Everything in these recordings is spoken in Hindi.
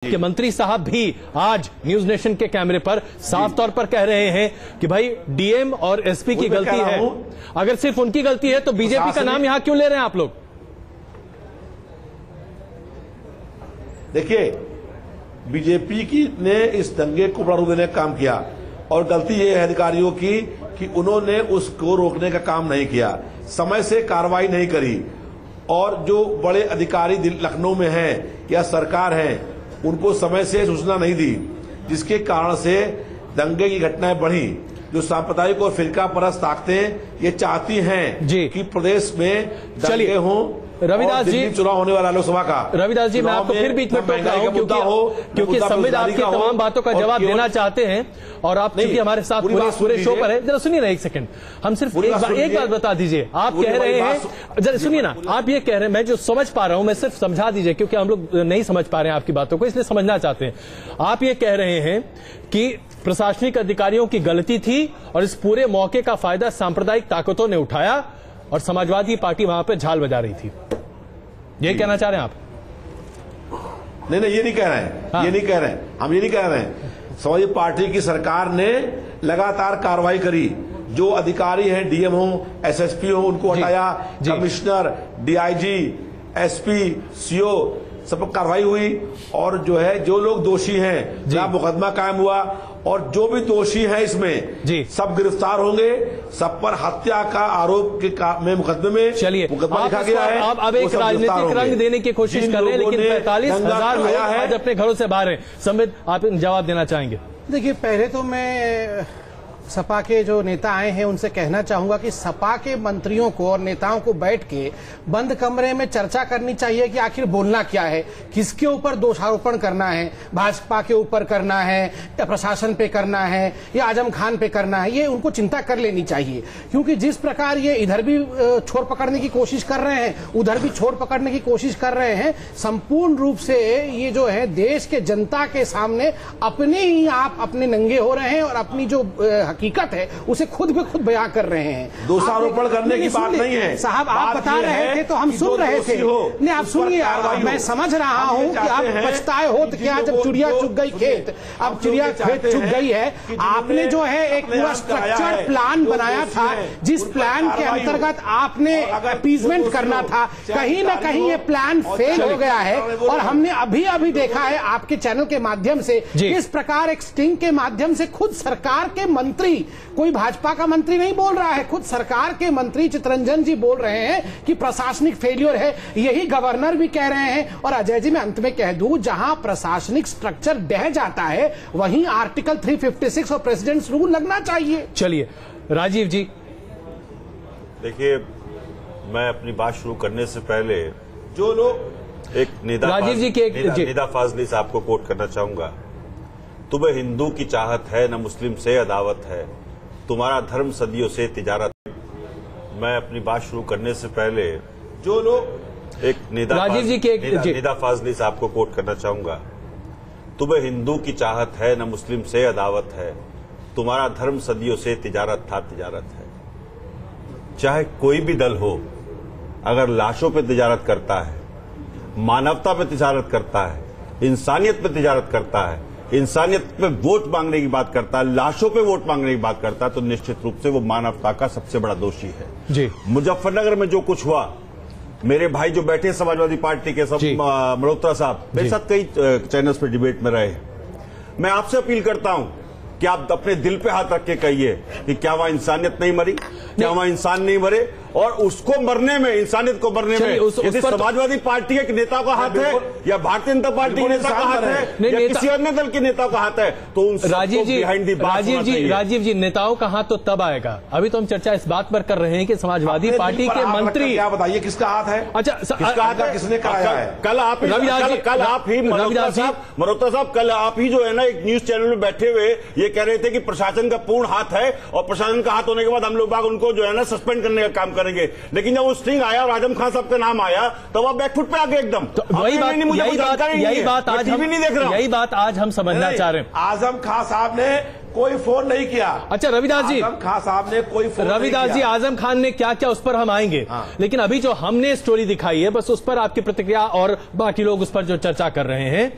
के मंत्री साहब भी आज न्यूज नेशन के कैमरे पर साफ तौर पर कह रहे हैं कि भाई डीएम और एसपी की गलती है। अगर सिर्फ उनकी गलती है तो बीजेपी का नाम यहां क्यों ले रहे हैं आप लोग? देखिए, बीजेपी की ने इस दंगे को बड़ा रूप देने का काम किया और गलती ये है अधिकारियों की कि उन्होंने उसको रोकने का काम नहीं किया, समय से कार्रवाई नहीं करी और जो बड़े अधिकारी लखनऊ में हैं या सरकार है उनको समय से सूचना नहीं दी, जिसके कारण से दंगे की घटनाएं बढ़ी। जो सांप्रदायिक और फिरका परस्त ताकतें ये चाहती हैं कि प्रदेश में दंगे हों। रविदास जी, चुनाव होने वाला लोकसभा का रविदास जी, मैं आपको फिर बीच में टोक रहा हूं क्योंकि संविधान की तमाम बातों का जवाब देना चाहते हैं और आप चूंकि हमारे साथ पूरे शो पर है। जरा सुनिए ना एक सेकंड, हम सिर्फ एक बात बता दीजिए। आप कह रहे हैं, जरा सुनिए ना, आप ये कह रहे हैं, मैं जो समझ पा रहा हूं मैं सिर्फ समझा दीजिए क्योंकि हम लोग नहीं समझ पा रहे हैं आपकी बातों को, इसलिए समझना चाहते हैं। आप ये कह रहे हैं कि प्रशासनिक अधिकारियों की गलती थी और इस पूरे मौके का फायदा सांप्रदायिक ताकतों ने उठाया और समाजवादी पार्टी वहां पर झाल बजा रही थी, ये कहना चाह रहे हैं आप? नहीं, ये नहीं कह रहे हैं। हाँ। ये नहीं कह रहे हैं, हम ये नहीं कह रहे हैं। समाजवादी पार्टी की सरकार ने लगातार कार्रवाई करी, जो अधिकारी हैं डीएम हो एसएसपी हो उनको हटाया, कमिश्नर, डीआईजी, एसपी, सीओ सब पर कार्रवाई हुई और जो है जो लोग दोषी हैं जहां मुकदमा कायम हुआ और जो भी दोषी हैं इसमें सब गिरफ्तार होंगे। सब पर हत्या का आरोप के में मुकदमे में चलिए मुकदमा लिखा गया है। आप अब एक राजनीतिक रंग देने की कोशिश कर रहे हैं, लेकिन 45,000 लोग आज अपने घरों से बाहर हैं। संबित, आप जवाब देना चाहेंगे? देखिए, पहले तो मैं सपा के जो नेता आए हैं उनसे कहना चाहूंगा कि सपा के मंत्रियों को और नेताओं को बैठ के बंद कमरे में चर्चा करनी चाहिए कि आखिर बोलना क्या है, किसके ऊपर दोषारोपण करना है, भाजपा के ऊपर करना है या प्रशासन पे करना है या आजम खान पे करना है। ये उनको चिंता कर लेनी चाहिए, क्योंकि जिस प्रकार ये इधर भी छोर पकड़ने की कोशिश कर रहे हैं, उधर भी छोर पकड़ने की कोशिश कर रहे हैं, संपूर्ण रूप से ये जो है देश के जनता के सामने अपने ही आप अपने नंगे हो रहे हैं और अपनी जो हकीकत है उसे खुद पे खुद बयां कर रहे हैं। दोषारोपण करने की बात नहीं है साहब, आप बता रहे थे तो हम सुन रहे थे। नहीं, आप सुनिए, मैं समझ रहा हूं कि आप पछताए हो तो क्या जब चिड़िया चुग गई खेत, अब चिड़िया खेत चुग गई है। आपने जो है एक पूरा स्ट्रक्चर्ड प्लान बनाया था, जिस प्लान के अंतर्गत आपने अपीजमेंट करना था, कहीं ना कहीं ये प्लान फेल हो गया है और हमने अभी अभी देखा है आपके चैनल के माध्यम से किस प्रकार एक स्टिंग के माध्यम से खुद सरकार के मंत्री, कोई भाजपा का मंत्री नहीं बोल रहा है, खुद सरकार के मंत्री चितरंजन जी बोल रहे हैं कि प्रशासनिक फेलियर है। यही गवर्नर भी कह रहे हैं। और अजय जी, मैं अंत में कह दूं, जहां प्रशासनिक स्ट्रक्चर ढह जाता है वहीं आर्टिकल 356 और प्रेसिडेंट्स रूल लगना चाहिए। चलिए राजीव जी। देखिए, मैं अपनी बात शुरू करने से पहले जो लोग एक निदा फाजली साहब को कोट करना चाहूंगा। तुम्हें हिंदू की चाहत है न मुस्लिम से अदावत है, तुम्हारा धर्म सदियों से तिजारत। मैं अपनी बात शुरू करने से पहले जो लोग एक निदा फाजली साहब को कोट करना चाहूंगा। तुम्हें हिंदू की चाहत है न मुस्लिम से अदावत है, तुम्हारा धर्म सदियों से तिजारत था तिजारत है। चाहे कोई भी दल हो, अगर लाशों पे तिजारत करता है, मानवता पे तिजारत करता है, इंसानियत पे तिजारत करता है, इंसानियत पे वोट मांगने की बात करता है, लाशों पे वोट मांगने की बात करता है, तो निश्चित रूप से वो मानवता का सबसे बड़ा दोषी है जी। मुजफ्फरनगर में जो कुछ हुआ, मेरे भाई जो बैठे समाजवादी पार्टी के सब मल्होत्रा साहब मेरे साथ कई चैनल्स पे डिबेट में रहे। मैं आपसे अपील करता हूं कि आप अपने दिल पे हाथ रख के कहिए कि क्या वहां इंसानियत नहीं मरी, क्या वहां इंसान नहीं मरे, और उसको मरने में, इंसानियत को मरने में यदि समाजवादी पार्टी के नेता का हाथ है या भारतीय जनता पार्टी के नेता का हाथ है या किसी अन्य दल के नेता का हाथ है, तो उन राजीव जी नेताओं का हाथ तो तब आएगा। अभी तो हम चर्चा इस बात पर कर रहे हैं कि समाजवादी पार्टी के मंत्री, क्या बताइए किसका हाथ है? अच्छा, किसका हाथ है, किसने कराया है? कल आप ही मल्होत्रा साहब, कल आप ही जो है ना एक न्यूज चैनल में बैठे हुए ये कह रहे थे कि प्रशासन का पूर्ण हाथ है और प्रशासन का हाथ होने के बाद हम लोग उनको जो है ना सस्पेंड करने का काम करेंगे। लेकिन जब वो स्ट्रिंग आया और आजम खान साहब का नाम आया तो आप बैकफुट पे आ गए एकदम। तो यही बात आज हम समझना चाह रहे हैं। आजम खान साहब ने कोई फोन नहीं किया। अच्छा रविदास जी, आजम खान साहब ने कोई फोन रविदास जी, आजम खान ने क्या क्या, उस पर हम आएंगे। लेकिन अभी जो हमने स्टोरी दिखाई है बस उस पर आपकी प्रतिक्रिया और बाकी लोग उस पर जो चर्चा कर रहे हैं।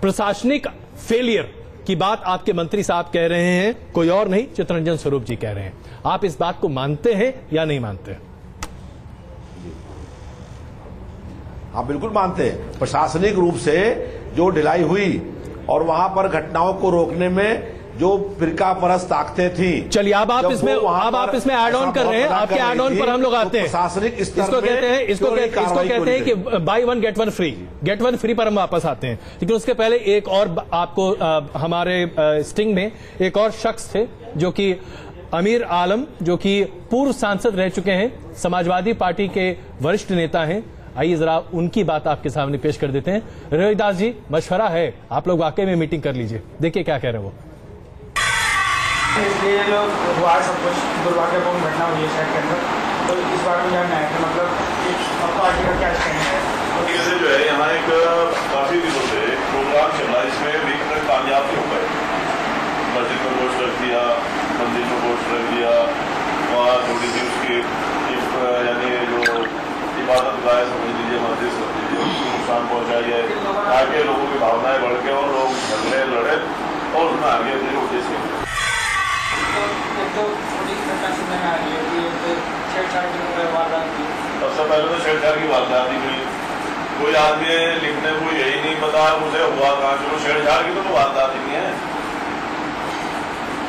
प्रशासनिक फेलियर की बात आपके मंत्री साहब कह रहे हैं, कोई और नहीं, चित्तरंजन स्वरूप जी कह रहे हैं। आप इस बात को मानते हैं या नहीं मानते? हाँ, बिल्कुल मानते हैं। प्रशासनिक रूप से जो ढिलाई हुई और वहां पर घटनाओं को रोकने में जो फिरका परस्त ताकतें थी। चलिए अब आप इसमें ऐड ऑन कर रहे हैं, आपके ऐड ऑन पर हम लोग आते हैं। प्रशासनिक इसको कहते हैं कि by one get one free पर हम वापस आते हैं। लेकिन उसके पहले एक और आपको हमारे स्टिंग में एक और शख्स थे जो कि अमीर आलम, जो कि पूर्व सांसद रह चुके हैं, समाजवादी पार्टी के वरिष्ठ नेता हैं। आइए जरा उनकी बात आपके सामने पेश कर देते हैं। रविदास जी, मशवरा है, आप लोग वाकई में मीटिंग कर लीजिए, देखिए क्या कह रहे हैं वो। इसलिए जो हुआ सब कुछ दुर्भाग्यपूर्ण घटना हुई है शहर के अंदर, तो इस बारे में जानना है कि मतलब पार्टी का क्या स्टैंड है। जैसे जो है यहाँ एक काफी दिनों से एक प्रोग्राम चल रहा है, इसमें भी कामयाब नहीं हो पाए। मस्जिद में गोश्त रख दिया, मंदिर में गोश्त रख दिया, वहाँ थोड़ी सी उसकी यानी जो इबादत गाय समझ लीजिए, मस्जिद समझ लीजिए, उसको नुकसान पहुँचाई है, आगे लोगों की भावनाएं बढ़ के और लोग झगड़े लड़े और उसमें आगे अपनी रोटी से सबसे पहले तो छेड़छाड़ की वारदात ही हुई। कोई आदमी लिखने को यही नहीं पता मुझे हुआ कहाँ से, वो छेड़छाड़ की तो वारदात ही नहीं है।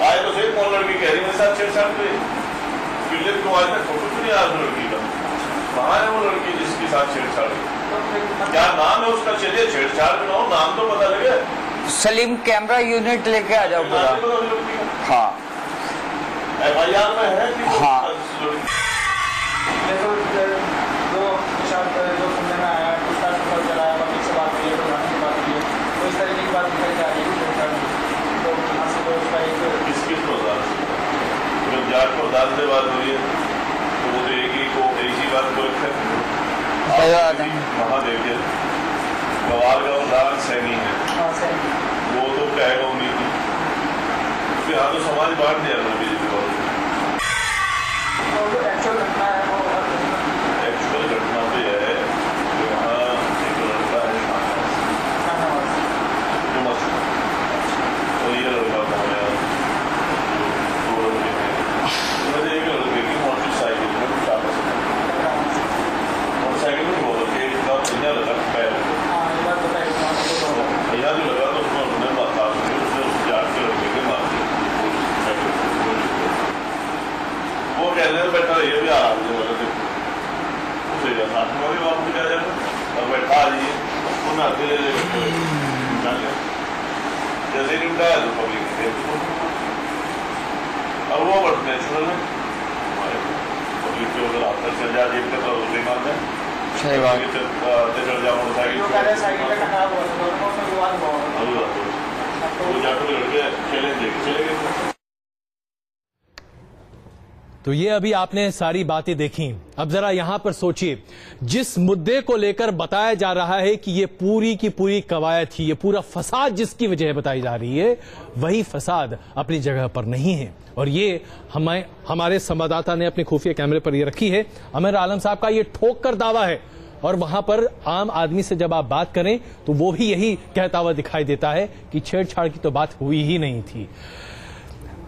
आए तो सही, कौन लड़की कह रही मेरे साथ छेड़छाड़ हुई, पिछले तो आज तक फोटो भी नहीं आया उस लड़की का। कहाँ है वो लड़की जिसके साथ छेड़छाड़ हुई, क्या नाम है उसका? चलिए छेड़छाड़ भी ना हो, नाम तो पता लगे। सलीम, कैमरा यूनिट लेके आ जाओ पूरा। हाँ, FIR में है कि हाँ। जो सुनने में आया, उसका पता चला, वकील से बात हुई, की बात हुई, तो इस तरीके की बात निकल के आ रही है। तो यहाँ से तो उसका एक किस को जब जाट को दाल से बात हुई है तो वो तो एक ही बात को महादेव के गवार का उदाहरण सैनी है, वो तो कहेगा उन्हीं की। उसके यहाँ तो समाज बांट दिया था बीजेपी वालों ने। एक्चुअल घटना तो यह है कि वहाँ एक लड़का है जो मस्त, तो ये लड़का था दो लड़के थे, एक लड़के की मोटरसाइकिल में मोटरसाइकिल में बहुत भैया लगा पैर, भैया जो लगा तो उसको उन्होंने बता उसने जाट के लड़के के मार दिया। वो कहने में बैठा रही भी आ रहा है उसे साथ में भी बात क्या जाए और बैठा आ जाइए उसको नहाते जैसे ही उठाया तो पब्लिक और वो बट नेचुरल है पब्लिक के उधर आफ्टर चल जा जेब का उसे मारते हैं। सही बात। चल जा मोटरसाइकिल वो जाकर लड़के चले गए। तो ये अभी आपने सारी बातें देखी। अब जरा यहां पर सोचिए, जिस मुद्दे को लेकर बताया जा रहा है कि ये पूरी की पूरी कवायद थी, ये पूरा फसाद जिसकी वजह बताई जा रही है, वही फसाद अपनी जगह पर नहीं है। और ये हमारे संवाददाता ने अपने खुफिया कैमरे पर ये रखी है। अमीर आलम साहब का ये ठोक कर दावा है और वहां पर आम आदमी से जब आप बात करें तो वो भी यही कहता हुआ दिखाई देता है कि छेड़छाड़ की तो बात हुई ही नहीं थी।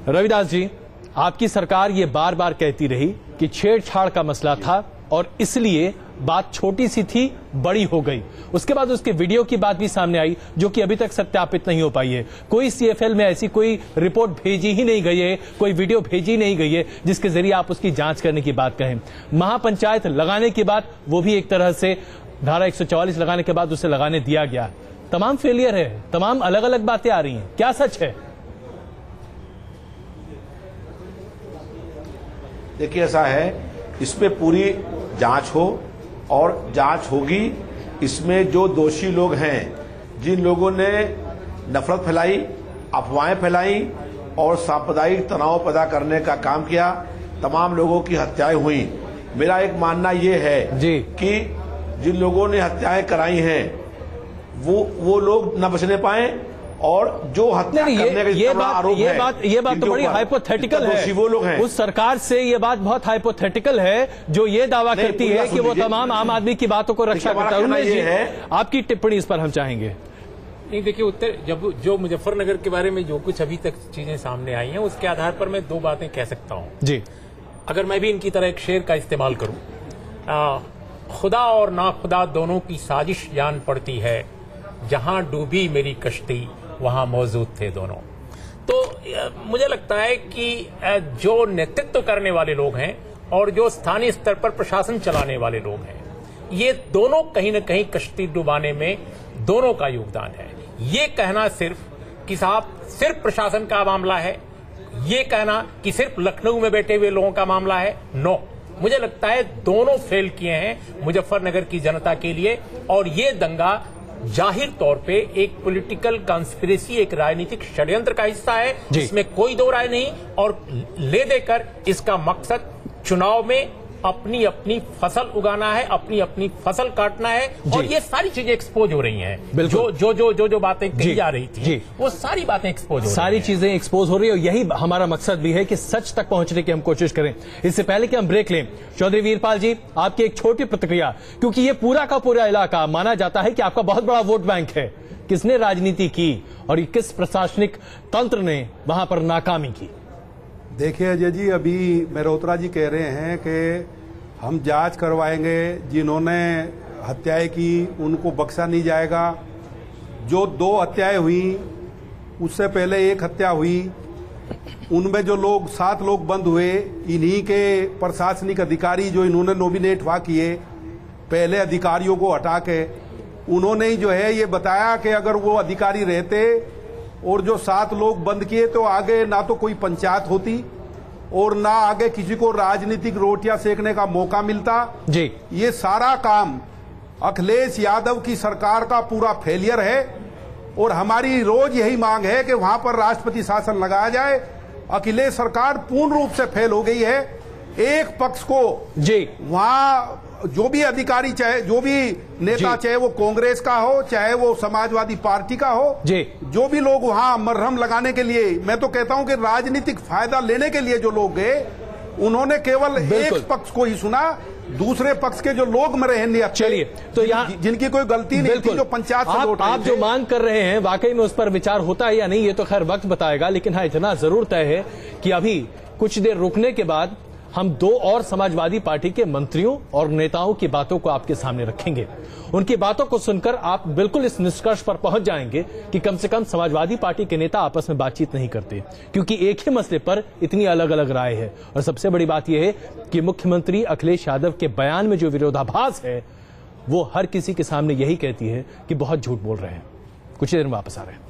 रविदास जी, आपकी सरकार ये बार बार कहती रही कि छेड़छाड़ का मसला था और इसलिए बात छोटी सी थी, बड़ी हो गई। उसके बाद उसके वीडियो की बात भी सामने आई जो कि अभी तक सत्यापित नहीं हो पाई है। कोई CFL में ऐसी कोई रिपोर्ट भेजी ही नहीं गई है, कोई वीडियो भेजी नहीं गई है जिसके जरिए आप उसकी जांच करने की बात कहें। महापंचायत लगाने की बात, वो भी एक तरह से धारा 144 लगाने के बाद उसे लगाने दिया गया। तमाम फेलियर है, तमाम अलग अलग बातें आ रही हैं, क्या सच है? देखिए, ऐसा है, इसमें पूरी जांच हो और जांच होगी। इसमें जो दोषी लोग हैं, जिन लोगों ने नफरत फैलाई, अफवाहें फैलाई और सांप्रदायिक तनाव पैदा करने का काम किया, तमाम लोगों की हत्याएं हुई। मेरा एक मानना यह है जी कि जिन लोगों ने हत्याएं कराई हैं वो लोग न बचने पाए और जो हत्या करने का आरोप है, ये बात तो बड़ी हाइपोथेटिकल है। वो लोग हैं उस सरकार से ये बात बहुत हाइपोथेटिकल है जो ये दावा करती है कि वो तमाम आम आदमी की बातों को रक्षा करता है। आपकी टिप्पणी इस पर हम चाहेंगे। नहीं, देखिए उत्तर जो मुजफ्फरनगर के बारे में जो कुछ अभी तक चीजें सामने आई हैं उसके आधार पर मैं 2 बातें कह सकता हूं जी। अगर मैं भी इनकी तरह एक शेर का इस्तेमाल करूं, खुदा और नाखुदा दोनों की साजिश जान पड़ती है, जहां डूबी मेरी कश्ती वहां मौजूद थे दोनों। तो मुझे लगता है कि जो नेतृत्व करने वाले लोग हैं और जो स्थानीय स्तर पर प्रशासन चलाने वाले लोग हैं, ये दोनों कहीं न कहीं कश्ती डुबाने में दोनों का योगदान है। ये कहना सिर्फ कि साहब सिर्फ प्रशासन का मामला है, ये कहना कि सिर्फ लखनऊ में बैठे हुए लोगों का मामला है, नो, मुझे लगता है दोनों फेल किए हैं मुजफ्फरनगर की जनता के लिए। और ये दंगा जाहिर तौर पे एक पॉलिटिकल कॉन्स्पिरेसी, एक राजनीतिक षड्यंत्र का हिस्सा है, जिसमें कोई दो राय नहीं। और ले देकर इसका मकसद चुनाव में अपनी अपनी फसल उगाना है, अपनी अपनी फसल काटना है। और ये सारी चीजें एक्सपोज हो रही हैं। जो बातें कही जा रही थी वो सारी बातें एक्सपोज हो रही हैं। सारी चीजें एक्सपोज हो रही है और यही हमारा मकसद भी है कि सच तक पहुंचने की हम कोशिश करें। इससे पहले कि हम ब्रेक लें, चौधरी वीरपाल जी, आपकी एक छोटी प्रतिक्रिया, क्योंकि ये पूरा का पूरा इलाका माना जाता है कि आपका बहुत बड़ा वोट बैंक है। किसने राजनीति की और किस प्रशासनिक तंत्र ने वहां पर नाकामी की? देखिए अजय जी, अभी मेहरोत्रा जी कह रहे हैं कि हम जांच करवाएंगे, जिन्होंने हत्याएं की उनको बख्शा नहीं जाएगा। जो 2 हत्याएं हुई, उससे पहले 1 हत्या हुई, उनमें जो लोग 7 लोग बंद हुए, इन्हीं के प्रशासनिक अधिकारी जो इन्होंने नॉमिनेट हुआ किए, पहले अधिकारियों को हटा के उन्होंने ही जो है ये बताया कि अगर वो अधिकारी रहते और जो 7 लोग बंद किए तो आगे ना तो कोई पंचायत होती और ना आगे किसी को राजनीतिक रोटियां सेकने का मौका मिलता जी। ये सारा काम अखिलेश यादव की सरकार का पूरा फेलियर है और हमारी रोज यही मांग है कि वहां पर राष्ट्रपति शासन लगाया जाए। अखिलेश सरकार पूर्ण रूप से फेल हो गई है। एक पक्ष को जी वहां जो भी अधिकारी, चाहे जो भी नेता, चाहे वो कांग्रेस का हो, चाहे वो समाजवादी पार्टी का हो, जो भी लोग वहां मरहम लगाने के लिए, मैं तो कहता हूं कि राजनीतिक फायदा लेने के लिए जो लोग गए, उन्होंने केवल एक पक्ष को ही सुना, दूसरे पक्ष के जो लोग मरे हैं। चलिए, तो यहाँ जिनकी कोई गलती नहीं थी, जो पंचायत से वोट आप जो मांग कर रहे हैं वाकई में उस पर विचार होता है या नहीं, ये तो खैर वक्त बताएगा। लेकिन हाँ, इतना जरूर तय है कि अभी कुछ देर रुकने के बाद हम 2 और समाजवादी पार्टी के मंत्रियों और नेताओं की बातों को आपके सामने रखेंगे। उनकी बातों को सुनकर आप बिल्कुल इस निष्कर्ष पर पहुंच जाएंगे कि कम से कम समाजवादी पार्टी के नेता आपस में बातचीत नहीं करते, क्योंकि एक ही मसले पर इतनी अलग अलग राय है। और सबसे बड़ी बात यह है कि मुख्यमंत्री अखिलेश यादव के बयान में जो विरोधाभास है वो हर किसी के सामने यही कहती है कि बहुत झूठ बोल रहे हैं। कुछ देर में वापस आ रहे हैं।